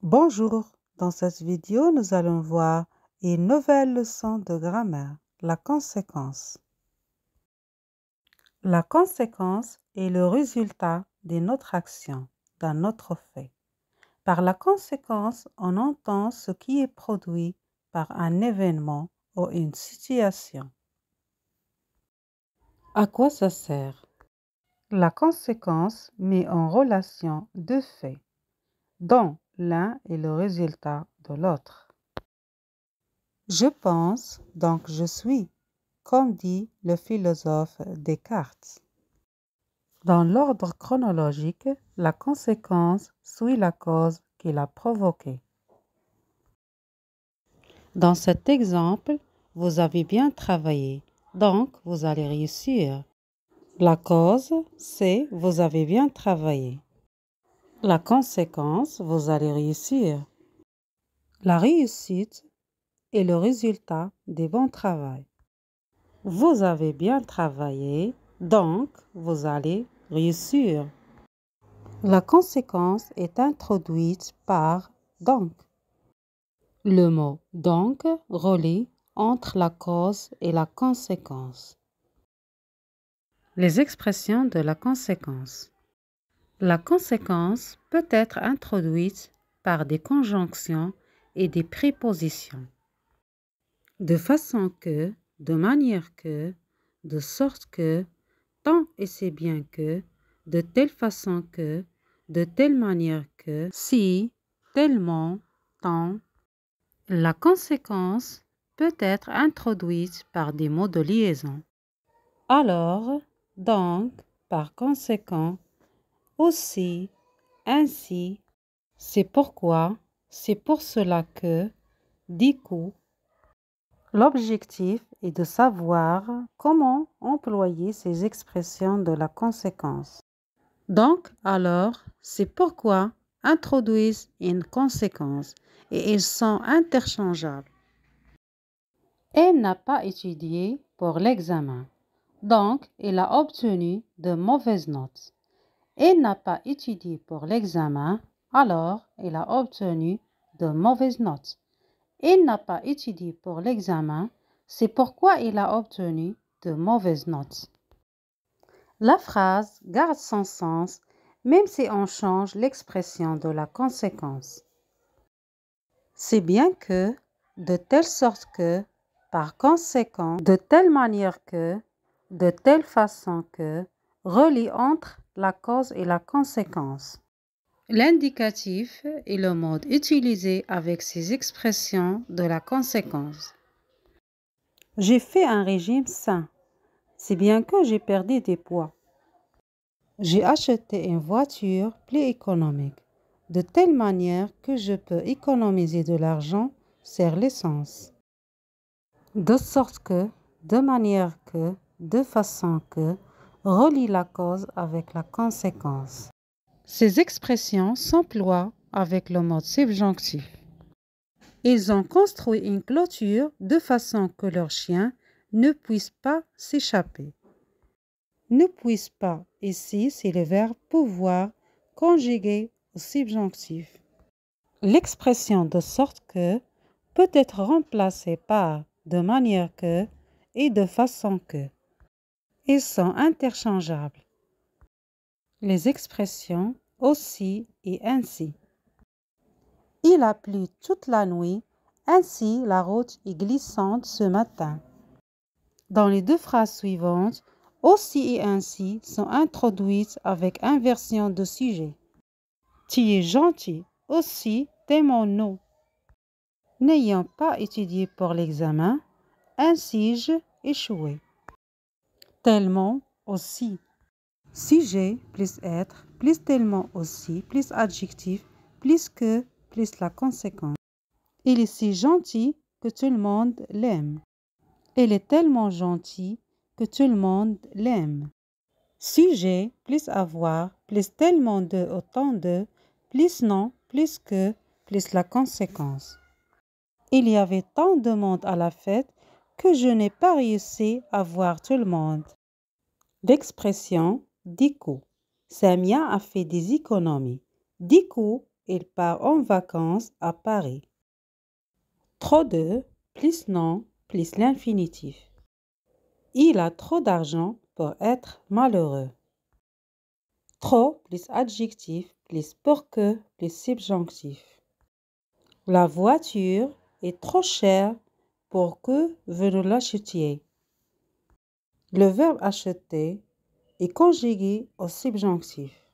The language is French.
Bonjour, dans cette vidéo, nous allons voir une nouvelle leçon de grammaire, la conséquence. La conséquence est le résultat de notre action, d'un notre fait. Par la conséquence, on entend ce qui est produit par un événement ou une situation. À quoi ça sert? La conséquence met en relation deux faits, dont l'un est le résultat de l'autre. Je pense, donc je suis, comme dit le philosophe Descartes. Dans l'ordre chronologique, la conséquence suit la cause qui l'a provoquée. Dans cet exemple, vous avez bien travaillé, donc vous allez réussir. La cause, c'est vous avez bien travaillé. La conséquence, vous allez réussir. La réussite est le résultat du bon travail. Vous avez bien travaillé, donc vous allez réussir. La conséquence est introduite par donc. Le mot donc relie entre la cause et la conséquence. Les expressions de la conséquence. La conséquence peut être introduite par des conjonctions et des prépositions, de façon que, de manière que, de sorte que, tant et c'est bien que, de telle façon que, de telle manière que, si, tellement, tant. La conséquence peut être introduite par des mots de liaison. Alors, donc, par conséquent, aussi, ainsi, c'est pourquoi, c'est pour cela que, du coup. L'objectif est de savoir comment employer ces expressions de la conséquence. Donc, alors, c'est pourquoi introduisent une conséquence et ils sont interchangeables. Elle n'a pas étudié pour l'examen, donc elle a obtenu de mauvaises notes. Elle n'a pas étudié pour l'examen, alors elle a obtenu de mauvaises notes. Il n'a pas étudié pour l'examen, c'est pourquoi il a obtenu de mauvaises notes. La phrase garde son sens même si on change l'expression de la conséquence. C'est bien que, de telle sorte que, par conséquent, de telle manière que, de telle façon que, relie entre la cause et la conséquence. L'indicatif est le mode utilisé avec ces expressions de la conséquence. J'ai fait un régime sain, c'est bien que j'ai perdu des poids. J'ai acheté une voiture plus économique, de telle manière que je peux économiser de l'argent sur l'essence. De sorte que, de manière que, de façon que, relie la cause avec la conséquence. Ces expressions s'emploient avec le mode subjonctif. Ils ont construit une clôture de façon que leur chien ne puisse pas s'échapper. Ne puisse pas, ici, c'est le verbe pouvoir conjugué au subjonctif. L'expression de sorte que peut être remplacée par de manière que et de façon que. Ils sont interchangeables. Les expressions aussi et ainsi. Il a plu toute la nuit, ainsi la route est glissante ce matin. Dans les deux phrases suivantes, aussi et ainsi sont introduites avec inversion de sujet. Tu es gentil, aussi t'aimons-nous. N'ayant pas étudié pour l'examen, ainsi j'ai échoué. Tellement aussi. Sujet plus être, plus tellement aussi, plus adjectif, plus que, plus la conséquence. Il est si gentil que tout le monde l'aime. Il est tellement gentil que tout le monde l'aime. Sujet plus avoir, plus tellement de, autant de, plus non, plus que, plus la conséquence. Il y avait tant de monde à la fête que je n'ai pas réussi à voir tout le monde. L'expression du coup. Samia a fait des économies. Du coup, il part en vacances à Paris. Trop de plus non plus l'infinitif. Il a trop d'argent pour être malheureux. Trop plus adjectif plus pour que plus subjonctif. La voiture est trop chère pour que vous ne l'achetiez. Le verbe acheter est conjugué au subjonctif.